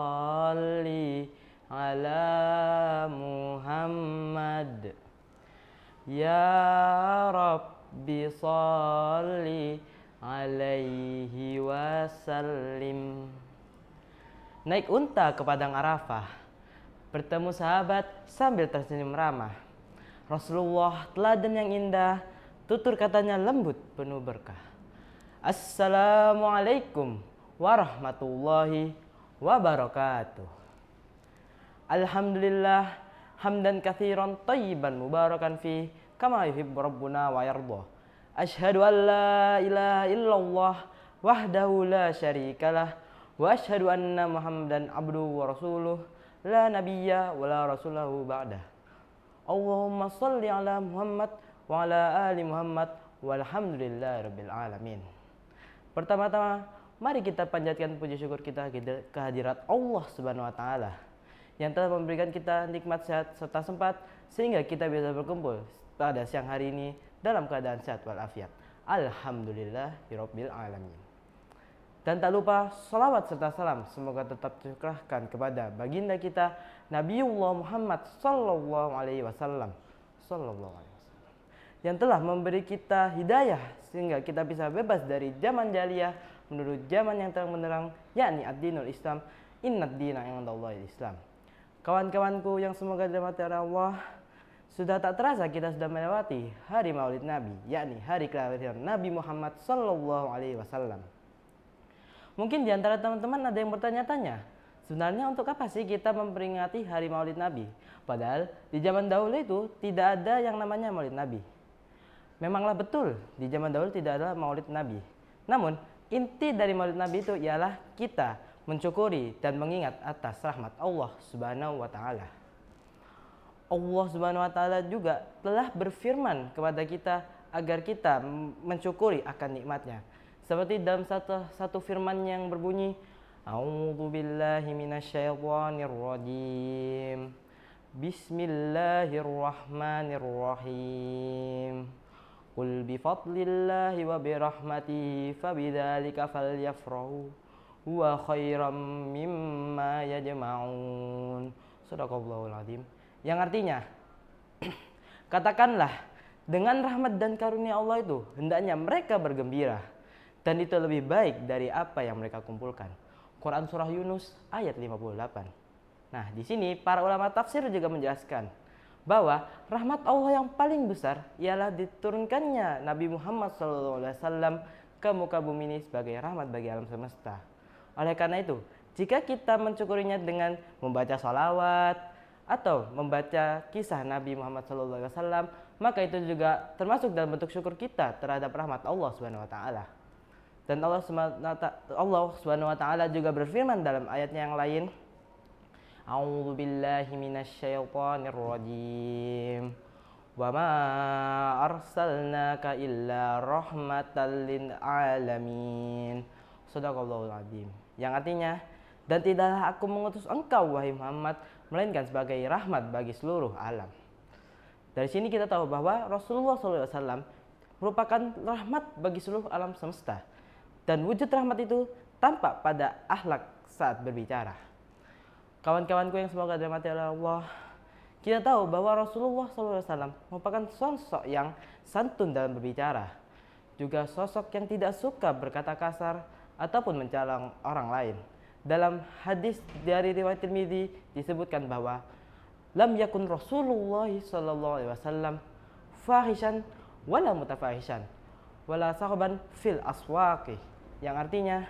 sholli ala Muhammad. Ya Rabbi sholli alaihi wasallim. Naik unta ke padang Arafah, bertemu sahabat sambil tersenyum ramah. Rasulullah teladan yang indah, tutur katanya lembut penuh berkah. Assalamualaikum warahmatullahi wabarakatuh. Alhamdulillah hamdan katsiran thayyiban mubarakan fi kama yuhibbu rabbuna wa yarda. Asyhadu an la ilaha illallah wahdahu la syarikalah wa asyhadu anna Muhammadan abduhu wa rasuluh la nabiyya wa la rasulahu ba'dah. Allahumma shalli ala Muhammad wa ala ali Muhammad walhamdulillahi rabbil alamin. Pertama-tama, mari kita panjatkan puji syukur kita kehadirat Allah Subhanahu wa taala yang telah memberikan kita nikmat sehat serta sempat sehingga kita bisa berkumpul pada siang hari ini dalam keadaan sehat walafiat. Alhamdulillahirabbil alamin. Dan tak lupa salawat serta salam semoga tetap tercurahkan kepada baginda kita Nabiullah Muhammad sallallahu alaihi wasallam yang telah memberi kita hidayah sehingga kita bisa bebas dari zaman jahiliyah menuju zaman yang terang benderang, yakni ad-dinul Islam. Innad dina indallahi Islam. Kawan-kawanku yang semoga dirahmati Allah, sudah tak terasa kita sudah melewati hari Maulid Nabi, yakni hari kelahiran Nabi Muhammad sallallahu alaihi wasallam. Mungkin di antara teman-teman ada yang bertanya-tanya, sebenarnya untuk apa sih kita memperingati hari Maulid Nabi? Padahal di zaman dahulu itu tidak ada yang namanya Maulid Nabi. Memanglah betul, di zaman dahulu tidak ada Maulid Nabi. Namun, inti dari Maulid Nabi itu ialah kita mensyukuri dan mengingat atas rahmat Allah Subhanahu wa taala. Allah Subhanahu wa taala juga telah berfirman kepada kita agar kita mensyukuri akan nikmatnya. Seperti dalam satu firman yang berbunyi, A'udzu billahi minasyaitonir rajim. Bismillahirrahmanirrahim. Qul bi fadlillahi wa bi rahmatihi fabidzalika falyafrahu huwa khairam mimma yajma'un. Shadaqallahul azim. Yang artinya, katakanlah dengan rahmat dan karunia Allah itu hendaknya mereka bergembira, dan itu lebih baik dari apa yang mereka kumpulkan. Quran Surah Yunus ayat 58. Nah, di sini para ulama tafsir juga menjelaskan bahwa rahmat Allah yang paling besar ialah diturunkannya Nabi Muhammad SAW ke muka bumi ini sebagai rahmat bagi alam semesta. Oleh karena itu, jika kita mensyukurinya dengan membaca salawat atau membaca kisah Nabi Muhammad SAW, maka itu juga termasuk dalam bentuk syukur kita terhadap rahmat Allah Subhanahu wa taala. Dan Allah Subhanahu wa taala juga berfirman dalam ayatnya yang lain, A'udzu billahi minasyaitonir rajim. Wa ma arsalnaka illa rahmatan lil alamin. Shadaqallahul azim. Yang artinya, dan tidaklah aku mengutus engkau wahai Muhammad melainkan sebagai rahmat bagi seluruh alam. Dari sini kita tahu bahwa Rasulullah SAW merupakan rahmat bagi seluruh alam semesta. Dan wujud rahmat itu tampak pada akhlak saat berbicara. Kawan-kawanku yang semoga dirahmati Allah, kita tahu bahwa Rasulullah SAW merupakan sosok yang santun dalam berbicara, juga sosok yang tidak suka berkata kasar ataupun mencela orang lain. Dalam hadis dari riwayat Tirmidzi disebutkan bahwa lam yakun Rasulullah SAW fahishan wala mutafahishan wala sahaban fil aswaqi, yang artinya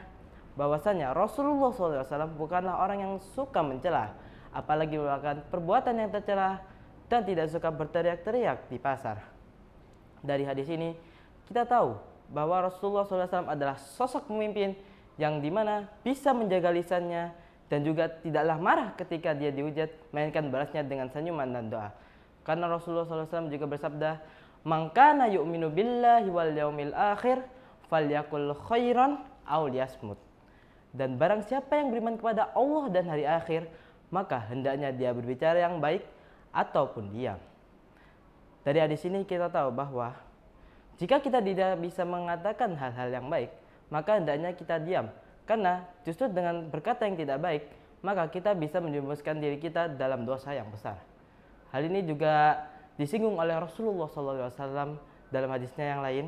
bahwasanya Rasulullah SAW bukanlah orang yang suka mencela, apalagi melakukan perbuatan yang tercela, dan tidak suka berteriak-teriak di pasar. Dari hadis ini kita tahu bahwa Rasulullah SAW adalah sosok pemimpin yang dimana bisa menjaga lisannya dan juga tidaklah marah ketika dia dihujat, melainkan balasnya dengan senyuman dan doa. Karena Rasulullah SAW juga bersabda, "Man kana yu'minu billahi wal yaumil akhir falyakul khairan aw liyasmut." Dan barang siapa yang beriman kepada Allah dan hari akhir, maka hendaknya dia berbicara yang baik ataupun diam. Dari hadis ini kita tahu bahwa jika kita tidak bisa mengatakan hal-hal yang baik, maka hendaknya kita diam. Karena justru dengan berkata yang tidak baik, maka kita bisa menjerumuskan diri kita dalam dosa yang besar. Hal ini juga disinggung oleh Rasulullah SAW dalam hadisnya yang lain,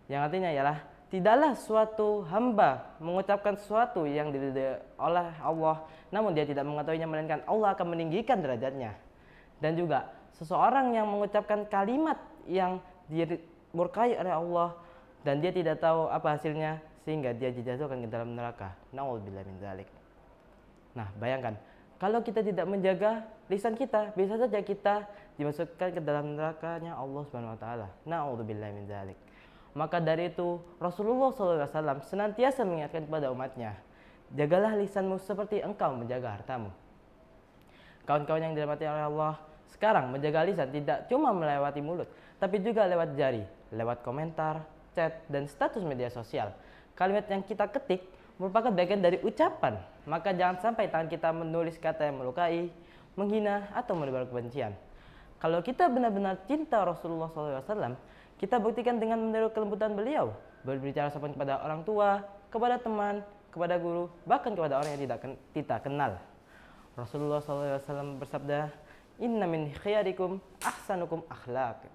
yang artinya ialah tidaklah suatu hamba mengucapkan sesuatu yang diridhai oleh Allah namun dia tidak mengetahuinya, melainkan Allah akan meninggikan derajatnya. Dan juga seseorang yang mengucapkan kalimat yang dimurkai oleh Allah dan dia tidak tahu apa hasilnya sehingga dia dijatuhkan ke dalam neraka. Na'udzubillah min dzalik. Nah, bayangkan kalau kita tidak menjaga lisan kita, bisa saja kita dimasukkan ke dalam nerakanya Allah Subhanahu wa taala. Na'udzubillah min dzalik. Maka dari itu Rasulullah SAW senantiasa mengingatkan kepada umatnya, jagalah lisanmu seperti engkau menjaga hartamu. Kawan-kawan yang dirahmati oleh Allah, sekarang menjaga lisan tidak cuma melewati mulut, tapi juga lewat jari, lewat komentar, chat, dan status media sosial. Kalimat yang kita ketik merupakan bagian dari ucapan, maka jangan sampai tangan kita menulis kata yang melukai, menghina, atau menebar kebencian. Kalau kita benar-benar cinta Rasulullah SAW, kita buktikan dengan meniru kelembutan beliau, berbicara sopan kepada orang tua, kepada teman, kepada guru, bahkan kepada orang yang tidak kita kenal. Rasulullah SAW bersabda, "Inna min khiyarikum ahsanukum akhlaq."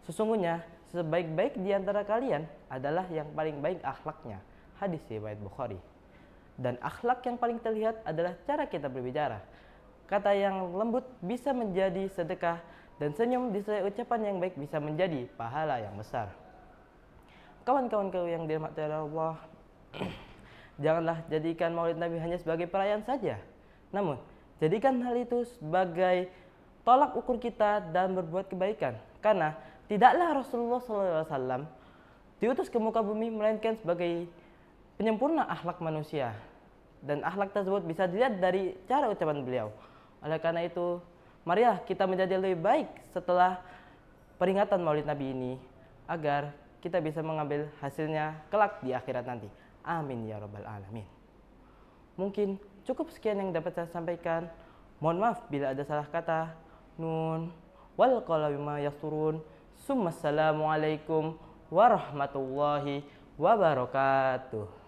Sesungguhnya sebaik-baik di antara kalian adalah yang paling baik akhlaknya. Hadis riwayat Bukhari. Dan akhlak yang paling terlihat adalah cara kita berbicara. Kata yang lembut bisa menjadi sedekah, dan senyum disertai ucapan yang baik bisa menjadi pahala yang besar. Kawan-kawanku yang dirahmati Allah, janganlah jadikan Maulid Nabi hanya sebagai perayaan saja. Namun, jadikan hal itu sebagai tolak ukur kita dalam berbuat kebaikan. Karena tidaklah Rasulullah SAW diutus ke muka bumi melainkan sebagai penyempurna akhlak manusia. Dan akhlak tersebut bisa dilihat dari cara ucapan beliau. Oleh karena itu, marilah kita menjadi lebih baik setelah peringatan Maulid Nabi ini, agar kita bisa mengambil hasilnya kelak di akhirat nanti. Amin ya rabbal alamin. Mungkin cukup sekian yang dapat saya sampaikan. Mohon maaf bila ada salah kata. Nun wal qalami ma yasturun. Assalamualaikum warahmatullahi wabarakatuh.